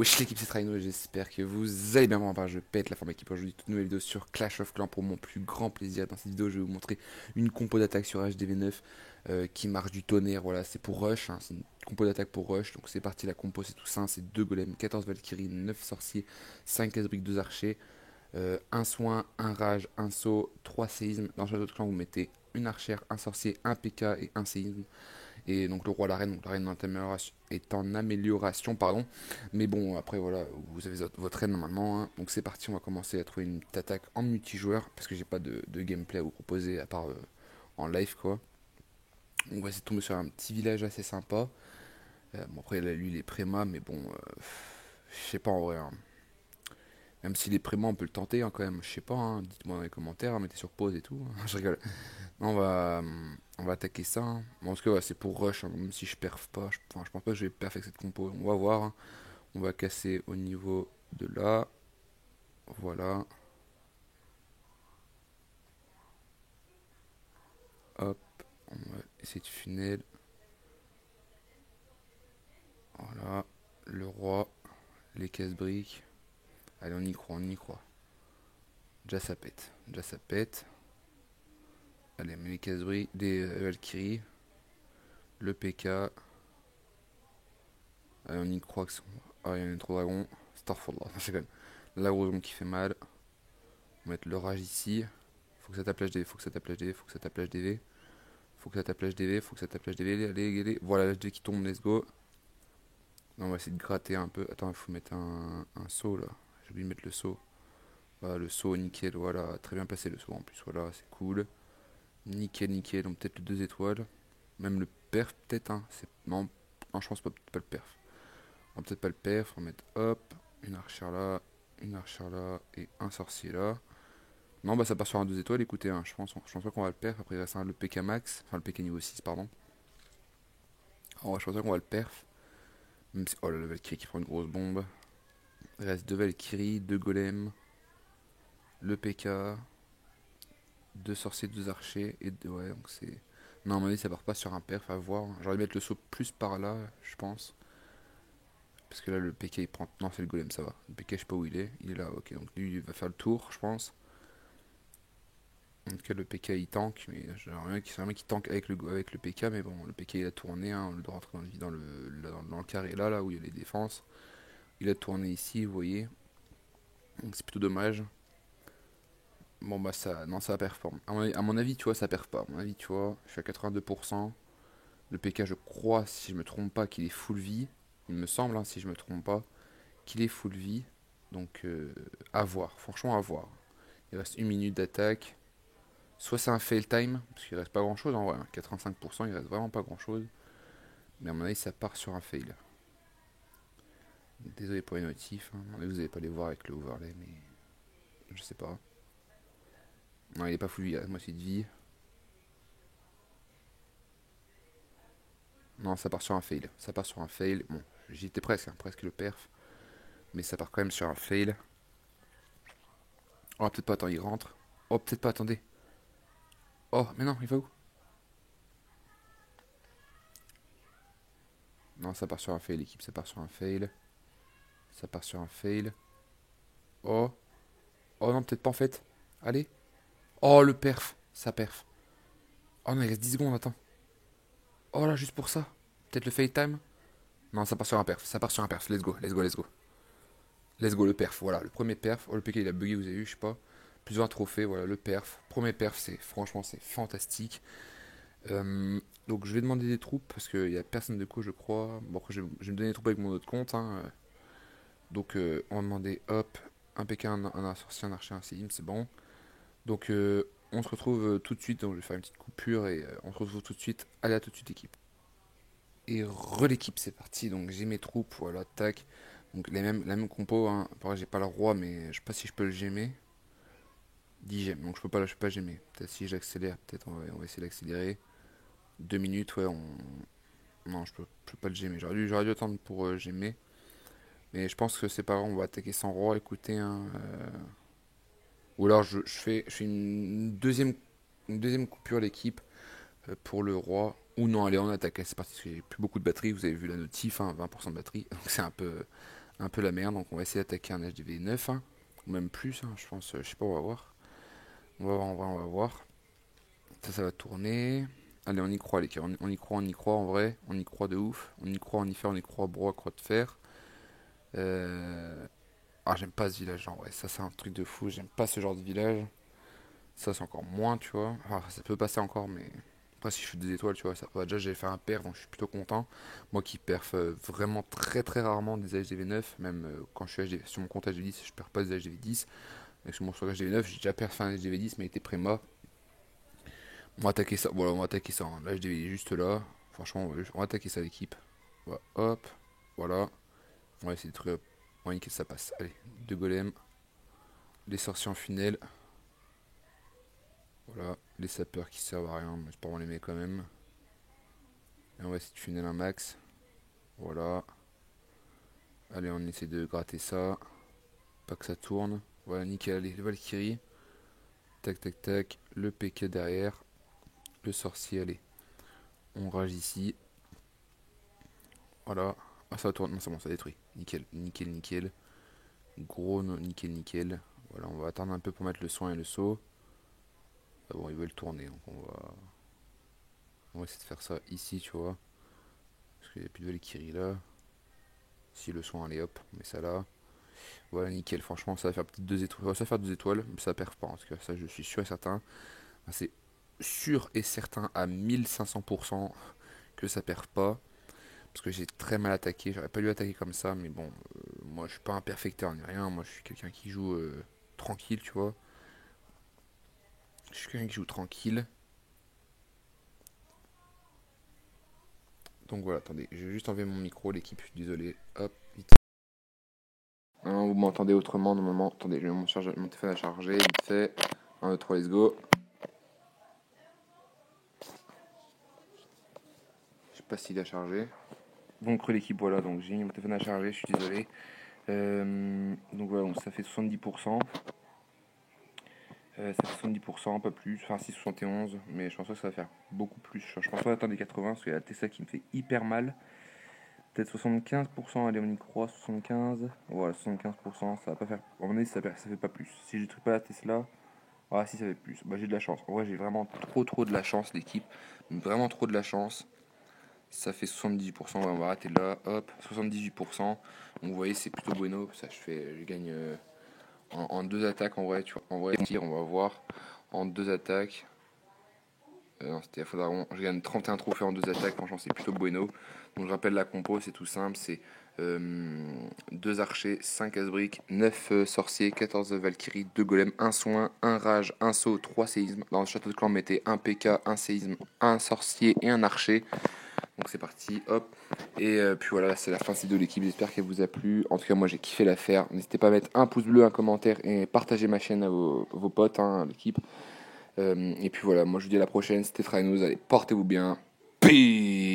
Wesh l'équipe, c'est Traino et j'espère que vous allez bien. Moi, je pète la forme équipe. Aujourd'hui, toute nouvelle vidéo sur Clash of Clans pour mon plus grand plaisir. Dans cette vidéo, je vais vous montrer une compo d'attaque sur HDV9 qui marche du tonnerre. Voilà, c'est pour Rush, hein, c'est une compo d'attaque pour Rush. Donc c'est parti, la compo c'est tout simple, c'est 2 golems, 14 Valkyries, 9 sorciers, 5 casse-briques, 2 archers, un soin, un rage, un saut, 3 séismes. Dans chaque autre clan, vous mettez une archère, un sorcier, un PK et un séisme. Et donc le roi la reine, donc la reine est en amélioration, pardon. Mais bon, après voilà, vous avez votre reine normalement, hein. Donc c'est parti, on va commencer à trouver une petite attaque en multijoueur, parce que j'ai pas de gameplay à vous proposer à part en live quoi. Donc on va essayer de tomber sur un petit village assez sympa. Bon après là, lui il est préma, mais bon, je sais pas en vrai, hein. Même s'il est préma, on peut le tenter hein, quand même. Je sais pas, hein. Dites-moi dans les commentaires, hein, mettez sur pause et tout. Je rigole. Non, on va attaquer ça, hein. Bon, en tout cas, ouais, c'est pour rush, hein, même si je perf pas. Enfin, je pense pas que je vais perf avec cette compo. On va voir, hein. On va casser au niveau de là. Voilà. Hop. On va essayer de funnel. Voilà. Le roi. Les casse-briques. Allez, on y croit, on y croit. Déjà ça pète. Déjà ça pète. Allez, mais les casse-briques. Des Valkyries. Le PK. Allez, on y croit que c'est. Ah, il y en a trop dragons. Starfall. Je rigole. La grosse qui fait mal. On va mettre le rage ici. Faut que ça tape l'HDV, faut que ça tape l'HDV, faut que ça tape l'HDV. Faut que ça tape l'HDV, faut que ça tape l'HDV. Allez, allez. Voilà l'HDV qui tombe, let's go. Là, on va essayer de gratter un peu. Attends, il faut mettre un saut là. J'ai oublié de mettre le saut. Voilà, le saut, nickel. Voilà, très bien placé le saut en plus. Voilà, c'est cool. Nickel, nickel. Donc peut-être le 2 étoiles. Même le perf, peut-être. Hein. Non, non, je pense pas, peut-être pas le perf. On va peut-être pas le perf. On va mettre hop. Une archère là. Et un sorcier là. Non, bah ça part sur un 2 étoiles, écoutez, hein, je pense pas qu'on va le perf. Après, il reste le PK max, enfin le PK niveau 6 pardon. Alors, je pense pas qu'on va le perf. Même si... Oh là, le Valkyrie qui prend une grosse bombe. Il reste 2 Valkyries, 2 golems, le PK, 2 sorciers, 2 archers, et 2. Ouais, donc c'est. Non, à mon avis, ça part pas sur un perf, à voir. J'aurais dû mettre le saut plus par là, je pense. Parce que là, le PK il prend. Non, c'est le golem, ça va. Le PK, je sais pas où il est. Il est là, ok. Donc lui, il va faire le tour, je pense. En tout cas, le PK il tank, mais j'aimerais bien qu'il tank avec le PK, mais bon, le PK il a tourné, hein, on le doit rentrer dans le carré là, où il y a les défenses. Il a tourné ici, vous voyez, donc c'est plutôt dommage. Bon, bah ça, non, ça performe. À mon avis, tu vois, ça perd pas. À mon avis, tu vois, je suis à 82%. Le PK, je crois, si je me trompe pas, qu'il est full vie. Il me semble, hein, si je me trompe pas, qu'il est full vie. Donc, à voir, franchement, à voir. Il reste une minute d'attaque. Soit c'est un fail time, parce qu'il reste pas grand chose en vrai, hein. 85%, il reste vraiment pas grand chose. Mais à mon avis, ça part sur un fail. Désolé pour les notifs, hein. Vous n'allez pas les voir avec le overlay, mais je sais pas. Non, il est pas full vie, il reste moitié de vie. Non, ça part sur un fail. Ça part sur un fail. Bon, j'y étais presque, hein, presque le perf. Mais ça part quand même sur un fail. Oh, peut-être pas, attends, il rentre. Oh, peut-être pas, attendez. Oh, mais non, il va où? Non, ça part sur un fail, l'équipe, ça part sur un fail. Ça part sur un fail. Oh, oh non, peut-être pas en fait. Allez. Oh, le perf, ça perf. Oh non, il reste 10 secondes, attends. Oh là, juste pour ça. Peut-être le fail time. Non, ça part sur un perf, ça part sur un perf. Let's go, let's go, let's go. Let's go, le perf, voilà, le premier perf. Oh, le PK il a bugué, vous avez vu, je sais pas. Plus un trophée, voilà, le perf. Premier perf, franchement, c'est fantastique. Donc je vais demander des troupes parce qu'il n'y a personne de co, je crois. Bon, après, je vais me donner des troupes avec mon autre compte, hein. Donc on va demander, hop, un PK, un sorcier, un archer, un Selim, c'est bon. Donc on se retrouve tout de suite. Donc je vais faire une petite coupure et on se retrouve tout de suite. Allez, à tout de suite, équipe. Et l'équipe, c'est parti. Donc j'ai mes troupes, voilà, tac. Donc la même compo, hein. Après, j'ai pas le roi, mais je sais pas si je peux le gémer. 10 gemmes, donc je peux pas gémer. Peut-être si j'accélère, peut-être on va essayer d'accélérer. 2 minutes, ouais, on. Non, je peux pas le gémer. J'aurais dû attendre pour gémer. Mais je pense que c'est pas grave, on va attaquer sans roi, écoutez, hein. Ou alors je fais une deuxième coupure à l'équipe pour le roi. Ou non, allez, on attaque, c'est parti, parce que j'ai plus beaucoup de batterie, vous avez vu la notif, hein, 20% de batterie. Donc c'est un peu un peu la merde, donc on va essayer d'attaquer un HDV 9, hein, ou même plus, hein, je pense, je sais pas, on va voir. On va voir, en vrai, on va voir. Ça va tourner. Allez, on y croit, les gars, on y croit en vrai, on y croit de ouf, on y croit, on y fait, on y croit, broc, croix de fer. Euh... Ah, j'aime pas ce village, en vrai, ça c'est un truc de fou, j'aime pas ce genre de village. Ça c'est encore moins, tu vois. Enfin, ça peut passer encore, mais après si je fais des étoiles, tu vois, ça va. Déjà j'ai fait un perf, donc je suis plutôt content. Moi qui perf vraiment très très rarement des HDV 9, même quand je suis sur mon compte HDV 10, je perds pas des HDV 10. Et sur mon HDV 9, j'ai déjà perf un HDV 10, mais il était préma. On va attaquer ça, voilà, on va attaquer ça, hein. Là, HDV est juste là. Franchement, on va attaquer ça, l'équipe. Voilà, hop, voilà. On va essayer de trouver. On va nickel, ça passe. Allez, deux golems. Les sorciers en funnel. Voilà, les sapeurs qui servent à rien, mais c'est pas on les met quand même. Et on va essayer de funnel un max. Voilà. Allez, on essaie de gratter ça. Pas que ça tourne. Voilà, nickel. Allez, le Valkyrie. Tac, tac, tac. Le PK derrière. Le sorcier, allez. On rage ici. Voilà. Ah, ça tourne. Non, c'est bon, ça détruit. Nickel, nickel, nickel. Gros, nickel, nickel. Voilà, on va attendre un peu pour mettre le soin et le saut. Ah bon, ils veulent tourner, donc on va essayer de faire ça ici, tu vois. Parce qu'il n'y a plus de Valkyrie là. Si le soin, allez hop, on met ça là. Voilà, nickel. Franchement, ça va faire peut-être 2 étoiles. Ça va faire 2 étoiles, mais ça perd pas. En tout cas, ça, je suis sûr et certain. Enfin, c'est sûr et certain à 1500% que ça perd pas. Parce que j'ai très mal attaqué. J'aurais pas dû attaquer comme ça. Mais bon, moi, je suis pas un perfecteur ni rien. Moi, je suis quelqu'un qui joue tranquille, tu vois. Je suis quelqu'un qui joue tranquille. Donc voilà, attendez. Je vais juste enlever mon micro, l'équipe. Je suis désolé. Hop, vite. Hein, vous m'entendez autrement normalement. Attendez, je vais mon téléphone à charger. Vite fait. 1, 2, 3, let's go. Je sais pas s'il a chargé. Donc l'équipe, voilà, donc j'ai mis mon téléphone à charger, je suis désolé. Donc voilà, donc ça fait 70%. Ça fait 70%, pas plus. Enfin, si 71, mais je pense pas que ça va faire beaucoup plus. Je pense pas atteindre les 80, parce qu'il y a la Tesla qui me fait hyper mal. Peut-être 75%, allez, on y croit, 75. Voilà, 75%, ça va pas faire. À mon avis, ça fait pas plus. Si je trouve pas la Tesla, ah si, ça fait plus. Bah, j'ai de la chance. En vrai, j'ai vraiment trop de la chance, l'équipe. Vraiment trop de la chance. Ça fait 78%, ouais, on va arrêter là, hop, 78%. Donc vous voyez, c'est plutôt bueno. Ça, je gagne en 2 attaques en vrai, tu vois. En vrai, on va voir. En 2 attaques. Non, c'était à Faudaron. Je gagne 31 trophées en 2 attaques, franchement, c'est plutôt bueno. Donc je rappelle la compo, c'est tout simple, c'est 2 archers, 5 as-briques, 9 sorciers, 14 valkyries, 2 golems, 1 soin, 1 rage, 1 saut, 3 séismes. Dans le château de clan, mettez 1 PK, 1 séisme, 1 sorcier et un archer. Donc c'est parti, hop. Et puis voilà, c'est la fin de cette vidéo l'équipe, j'espère qu'elle vous a plu. En tout cas, moi j'ai kiffé la faire. N'hésitez pas à mettre un pouce bleu, un commentaire et partager ma chaîne à vos potes, hein, l'équipe. Et puis voilà, moi je vous dis à la prochaine, c'était Trainews, allez, portez-vous bien. Peace.